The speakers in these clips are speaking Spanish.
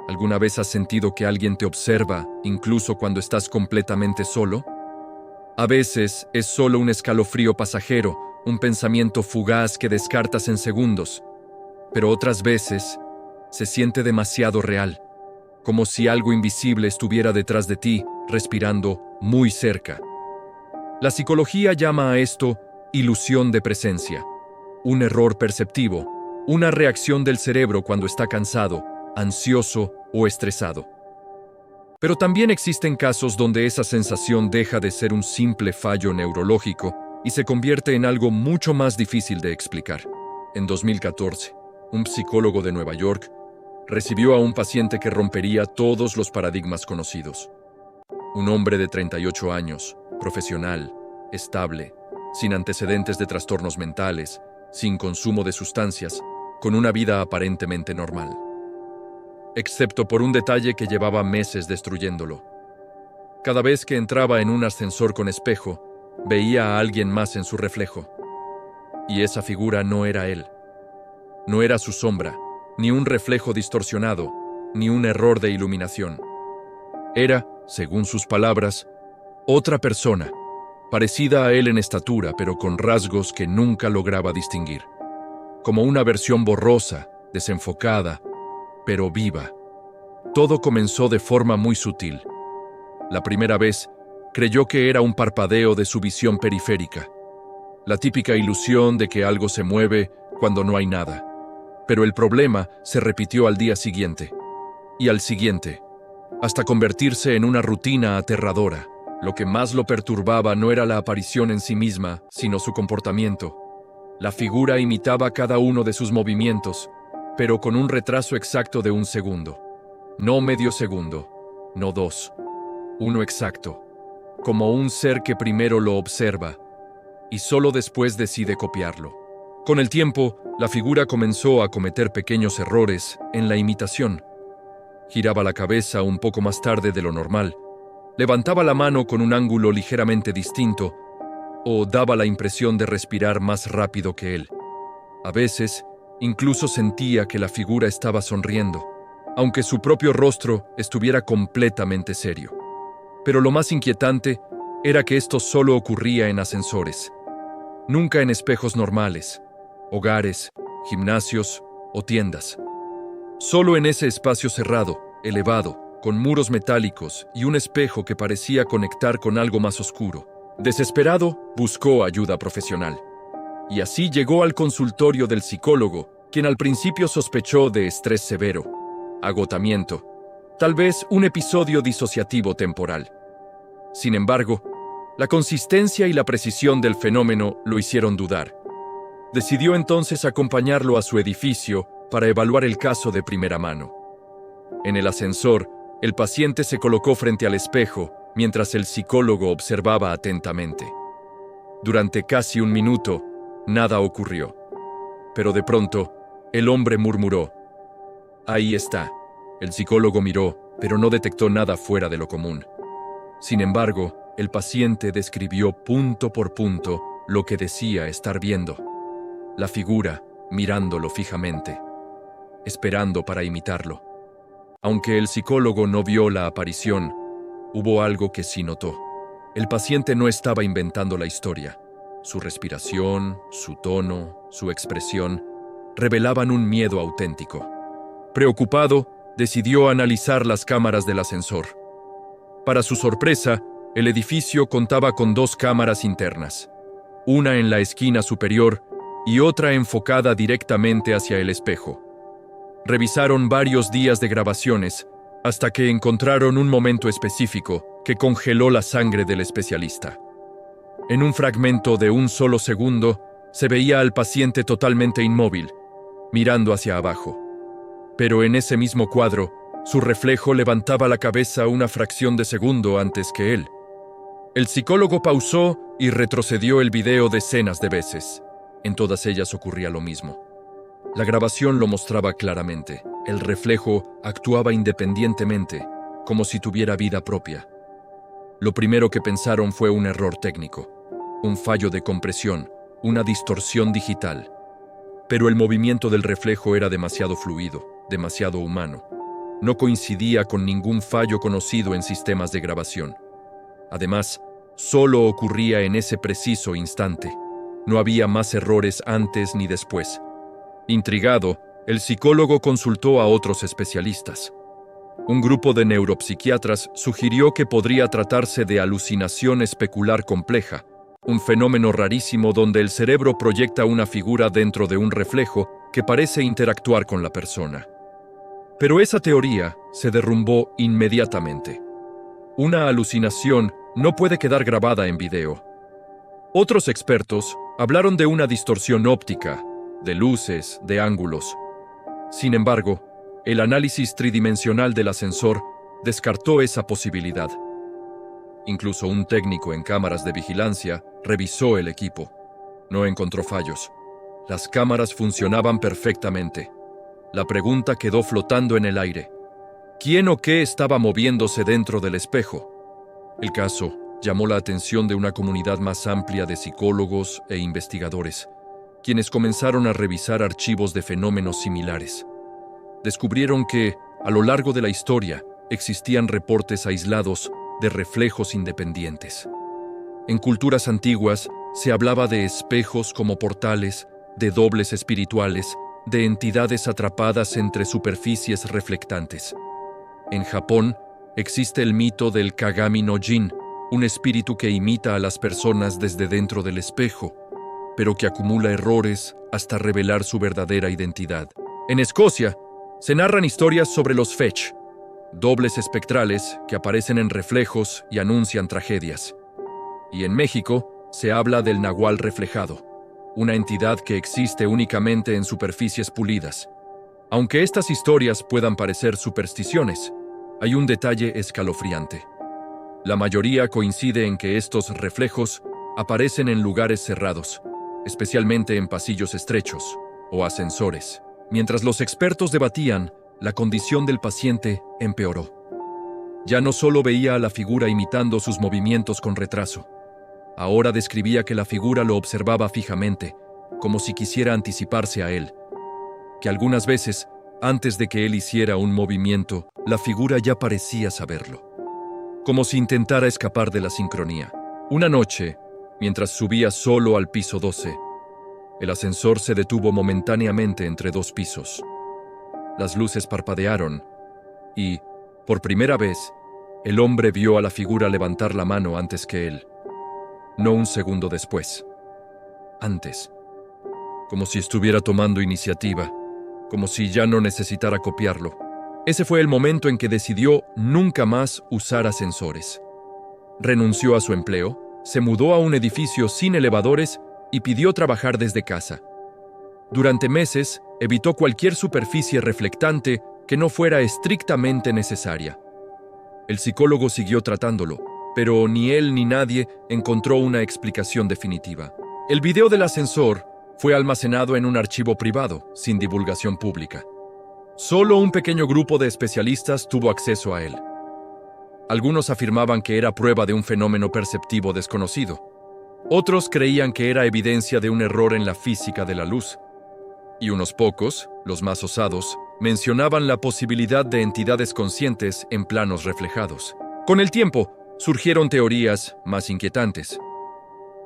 ¿Alguna vez has sentido que alguien te observa, incluso cuando estás completamente solo? A veces es solo un escalofrío pasajero, un pensamiento fugaz que descartas en segundos, pero otras veces se siente demasiado real, como si algo invisible estuviera detrás de ti, respirando muy cerca. La psicología llama a esto ilusión de presencia, un error perceptivo, una reacción del cerebro cuando está cansado, ansioso o estresado. Pero también existen casos donde esa sensación deja de ser un simple fallo neurológico y se convierte en algo mucho más difícil de explicar. En 2014, un psicólogo de Nueva York recibió a un paciente que rompería todos los paradigmas conocidos. Un hombre de 38 años, profesional, estable, sin antecedentes de trastornos mentales, sin consumo de sustancias, con una vida aparentemente normal. Excepto por un detalle que llevaba meses destruyéndolo. Cada vez que entraba en un ascensor con espejo, veía a alguien más en su reflejo. Y esa figura no era él. No era su sombra, ni un reflejo distorsionado, ni un error de iluminación. Era, según sus palabras, otra persona, parecida a él en estatura, pero con rasgos que nunca lograba distinguir. Como una versión borrosa, desenfocada, pero viva. Todo comenzó de forma muy sutil. La primera vez, creyó que era un parpadeo de su visión periférica. La típica ilusión de que algo se mueve cuando no hay nada. Pero el problema se repitió al día siguiente, y al siguiente, hasta convertirse en una rutina aterradora. Lo que más lo perturbaba no era la aparición en sí misma, sino su comportamiento. La figura imitaba cada uno de sus movimientos, pero con un retraso exacto de 1 segundo. No medio segundo, no 2. 1 exacto. Como un ser que primero lo observa, y solo después decide copiarlo. Con el tiempo, la figura comenzó a cometer pequeños errores en la imitación. Giraba la cabeza un poco más tarde de lo normal, levantaba la mano con un ángulo ligeramente distinto, o daba la impresión de respirar más rápido que él. A veces, incluso sentía que la figura estaba sonriendo, aunque su propio rostro estuviera completamente serio. Pero lo más inquietante era que esto solo ocurría en ascensores, nunca en espejos normales, hogares, gimnasios o tiendas. Solo en ese espacio cerrado, elevado, con muros metálicos y un espejo que parecía conectar con algo más oscuro. Desesperado, buscó ayuda profesional. Y así llegó al consultorio del psicólogo, quien al principio sospechó de estrés severo, agotamiento, tal vez un episodio disociativo temporal. Sin embargo, la consistencia y la precisión del fenómeno lo hicieron dudar. Decidió entonces acompañarlo a su edificio para evaluar el caso de primera mano. En el ascensor, el paciente se colocó frente al espejo mientras el psicólogo observaba atentamente. Durante casi 1 minuto, nada ocurrió. Pero de pronto, el hombre murmuró: «Ahí está». El psicólogo miró, pero no detectó nada fuera de lo común. Sin embargo, el paciente describió punto por punto lo que decía estar viendo. La figura, mirándolo fijamente, esperando para imitarlo. Aunque el psicólogo no vio la aparición, hubo algo que sí notó. El paciente no estaba inventando la historia. Su respiración, su tono, su expresión, revelaban un miedo auténtico. Preocupado, decidió analizar las cámaras del ascensor. Para su sorpresa, el edificio contaba con 2 cámaras internas, una en la esquina superior y otra enfocada directamente hacia el espejo. Revisaron varios días de grabaciones hasta que encontraron un momento específico que congeló la sangre del especialista. En un fragmento de 1 solo segundo, se veía al paciente totalmente inmóvil, mirando hacia abajo. Pero en ese mismo cuadro, su reflejo levantaba la cabeza una fracción de segundo antes que él. El psicólogo pausó y retrocedió el video decenas de veces. En todas ellas ocurría lo mismo. La grabación lo mostraba claramente. El reflejo actuaba independientemente, como si tuviera vida propia. Lo primero que pensaron fue un error técnico, un fallo de compresión, una distorsión digital. Pero el movimiento del reflejo era demasiado fluido, demasiado humano. no coincidía con ningún fallo conocido en sistemas de grabación. Además, solo ocurría en ese preciso instante. No había más errores antes ni después. Intrigado, el psicólogo consultó a otros especialistas. Un grupo de neuropsiquiatras sugirió que podría tratarse de alucinación especular compleja, un fenómeno rarísimo donde el cerebro proyecta una figura dentro de un reflejo que parece interactuar con la persona. Pero esa teoría se derrumbó inmediatamente. Una alucinación no puede quedar grabada en video. Otros expertos hablaron de una distorsión óptica, de luces, de ángulos. Sin embargo, el análisis tridimensional del ascensor descartó esa posibilidad. Incluso un técnico en cámaras de vigilancia revisó el equipo. No encontró fallos. Las cámaras funcionaban perfectamente. La pregunta quedó flotando en el aire. ¿Quién o qué estaba moviéndose dentro del espejo? El caso llamó la atención de una comunidad más amplia de psicólogos e investigadores, quienes comenzaron a revisar archivos de fenómenos similares. Descubrieron que, a lo largo de la historia, existían reportes aislados de reflejos independientes. En culturas antiguas se hablaba de espejos como portales, de dobles espirituales, de entidades atrapadas entre superficies reflectantes. En Japón existe el mito del Kagami no Jin, un espíritu que imita a las personas desde dentro del espejo, pero que acumula errores hasta revelar su verdadera identidad. En Escocia se narran historias sobre los fetch, dobles espectrales que aparecen en reflejos y anuncian tragedias. Y en México se habla del nahual reflejado, una entidad que existe únicamente en superficies pulidas. Aunque estas historias puedan parecer supersticiones, hay un detalle escalofriante. La mayoría coincide en que estos reflejos aparecen en lugares cerrados, especialmente en pasillos estrechos o ascensores. Mientras los expertos debatían, la condición del paciente empeoró. Ya no solo veía a la figura imitando sus movimientos con retraso. Ahora describía que la figura lo observaba fijamente, como si quisiera anticiparse a él. Que algunas veces, antes de que él hiciera un movimiento, la figura ya parecía saberlo. Como si intentara escapar de la sincronía. Una noche, mientras subía solo al piso 12, el ascensor se detuvo momentáneamente entre dos pisos. Las luces parpadearon y, por primera vez, el hombre vio a la figura levantar la mano antes que él. No un segundo después. Antes. Como si estuviera tomando iniciativa, como si ya no necesitara copiarlo. Ese fue el momento en que decidió nunca más usar ascensores. Renunció a su empleo, se mudó a un edificio sin elevadores y pidió trabajar desde casa. Durante meses, evitó cualquier superficie reflectante que no fuera estrictamente necesaria. El psicólogo siguió tratándolo, pero ni él ni nadie encontró una explicación definitiva. El video del ascensor fue almacenado en un archivo privado, sin divulgación pública. Solo un pequeño grupo de especialistas tuvo acceso a él. Algunos afirmaban que era prueba de un fenómeno perceptivo desconocido. Otros creían que era evidencia de un error en la física de la luz. Y unos pocos, los más osados, mencionaban la posibilidad de entidades conscientes en planos reflejados. Con el tiempo, surgieron teorías más inquietantes.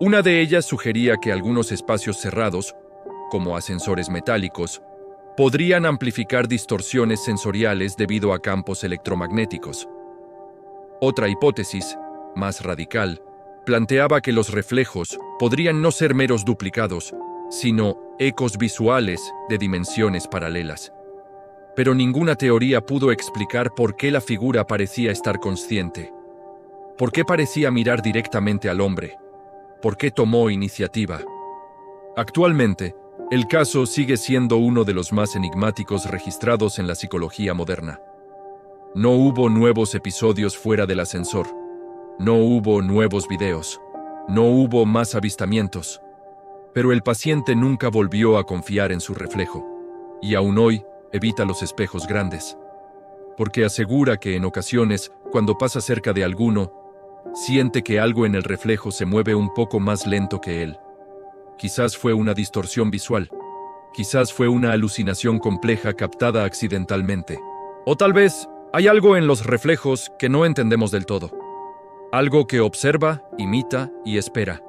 Una de ellas sugería que algunos espacios cerrados, como ascensores metálicos, podrían amplificar distorsiones sensoriales debido a campos electromagnéticos. Otra hipótesis, más radical, planteaba que los reflejos podrían no ser meros duplicados, sino ecos visuales de dimensiones paralelas. Pero ninguna teoría pudo explicar por qué la figura parecía estar consciente. ¿Por qué parecía mirar directamente al hombre? ¿Por qué tomó iniciativa? Actualmente, el caso sigue siendo uno de los más enigmáticos registrados en la psicología moderna. No hubo nuevos episodios fuera del ascensor. No hubo nuevos videos. No hubo más avistamientos. Pero el paciente nunca volvió a confiar en su reflejo. Y aún hoy evita los espejos grandes. Porque asegura que en ocasiones, cuando pasa cerca de alguno, siente que algo en el reflejo se mueve un poco más lento que él. Quizás fue una distorsión visual. Quizás fue una alucinación compleja captada accidentalmente. O tal vez hay algo en los reflejos que no entendemos del todo. Algo que observa, imita y espera.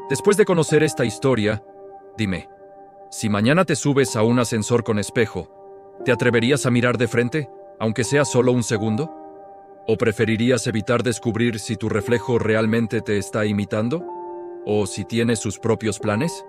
Después de conocer esta historia, dime, si mañana te subes a un ascensor con espejo, ¿te atreverías a mirar de frente, aunque sea solo un segundo? ¿O preferirías evitar descubrir si tu reflejo realmente te está imitando? ¿O si tiene sus propios planes?